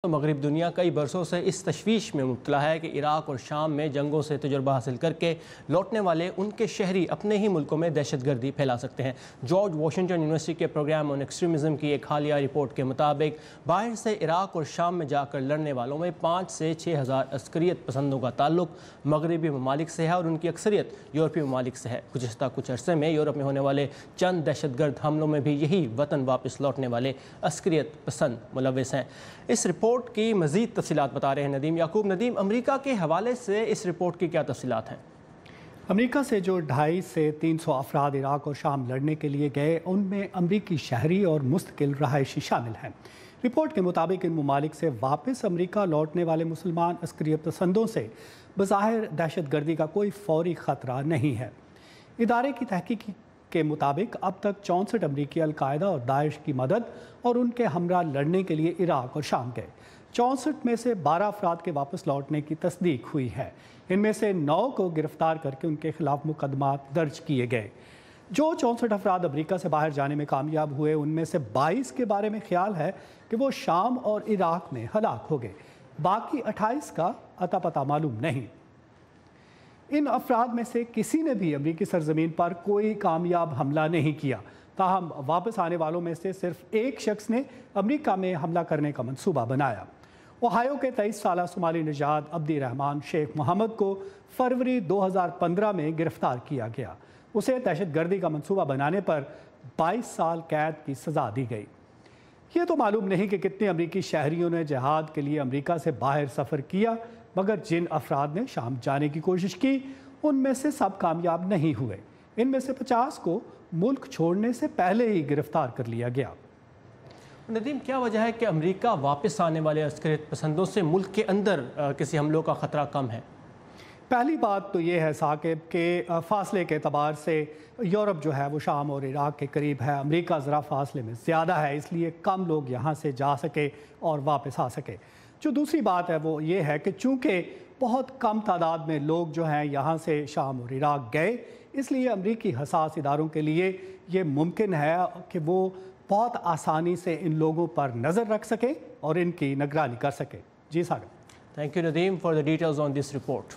مغرب دنیا کئی برسوں سے اس تشویش میں مبتلا ہے کہ عراق اور شام میں جنگوں سے تجربہ حاصل کر کے لوٹنے والے ان کے شہری اپنے ہی ملکوں میں دہشت گردی پھیلا سکتے ہیں۔ جارج واشنگٹن یونیورسٹی کے پروگرام آن ایکسٹریمزم کی ایک حالیہ رپورٹ کے مطابق باہر سے عراق اور شام میں جا کر لڑنے والوں میں 5 سے 6 ہزار عسکریت پسندوں کا تعلق مغربی ممالک سے ہے اور ان کی اکثریت یورپی ممالک سے ہے۔ گزشتہ کچھ عرصے میں یورپ میں ہونے والے چند دہشت گرد حملوں میں بھی یہی وطن واپس لوٹنے والے عسکریت پسند ملوث ہیں۔ اس رپورٹ کی مزید تفصیلات بتا رہے ہیں ندیم یعقوب۔ ندیم، امریکہ کے حوالے سے اس رپورٹ کی کیا تفصیلات ہیں؟ امریکہ سے جو 250 سے 300 افراد عراق اور شام لڑنے کے لیے گئے، ان میں امریکی شہری اور مستقل رہائشی شامل ہیں۔ رپورٹ کے مطابق ان ممالک سے واپس امریکہ لوٹنے والے مسلمان عسکریت پسندوں سے بظاہر دہشت گردی کا کوئی فوری خطرہ نہیں ہے۔ ادارے کی تحقیق کے مطابق اب تک 64 امریکی القاعدہ اور داعش کی مدد اور ان کے ہمراہ لڑنے کے لیے عراق اور شام گئے۔ 64 میں سے 12 افراد کے واپس لوٹنے کی تصدیق ہوئی ہے۔ ان میں سے 9 کو گرفتار کر کے ان کے خلاف مقدمات درج کیے گئے۔ جو 64 افراد امریکہ سے باہر جانے میں کامیاب ہوئے، ان میں سے 22 کے بارے میں خیال ہے کہ وہ شام اور عراق میں ہلاک ہو گئے۔ باقی 28 کا اتا پتہ معلوم نہیں۔ ان افراد میں سے کسی نے بھی امریکی سرزمین پر کوئی کامیاب حملہ نہیں کیا، تاہم واپس آنے والوں میں سے صرف ایک شخص نے امریکہ میں حملہ کرنے کا منصوبہ بنایا۔ اوہایو کے 23 سالہ صومالی نژاد عبدی رحمان شیخ محمد کو فروری 2015 میں گرفتار کیا گیا۔ اسے دہشت گردی کا منصوبہ بنانے پر 22 سال قید کی سزا دی گئی۔ یہ تو معلوم نہیں کہ کتنے امریکی شہریوں نے جہاد کے لیے امریکہ سے باہر سفر کیا، مگر جن افراد نے شام جانے کی کوشش کی ان میں سے سب کامیاب نہیں ہوئے۔ ان میں سے 50 کو ملک چھوڑنے سے پہلے ہی گرفتار کر لیا گیا۔ ندیم، کیا وجہ ہے کہ امریکہ واپس آنے والے عسکریت پسندوں سے ملک کے اندر کسی حملوں کا خطرہ کم ہے؟ پہلی بات تو یہ ہے ثاقب کہ فاصلے کے اعتبار سے یورپ جو ہے وہ شام اور عراق کے قریب ہے، امریکہ ذرا فاصلے میں زیادہ ہے، اس لیے کم لوگ یہاں سے جا سکے اور واپس آ سکے۔ جو دوسری بات ہے وہ یہ ہے کہ چونکہ بہت کم تعداد میں لوگ جو ہیں یہاں سے شام اور عراق گئے، اس لیے امریکی حساس اداروں کے لیے یہ ممکن ہے کہ وہ بہت آسانی سے ان لوگوں پر نظر رکھ سکیں اور ان کی نگرانی کر سکیں۔ جی Sagar, thank you Nadeem for the details on this report.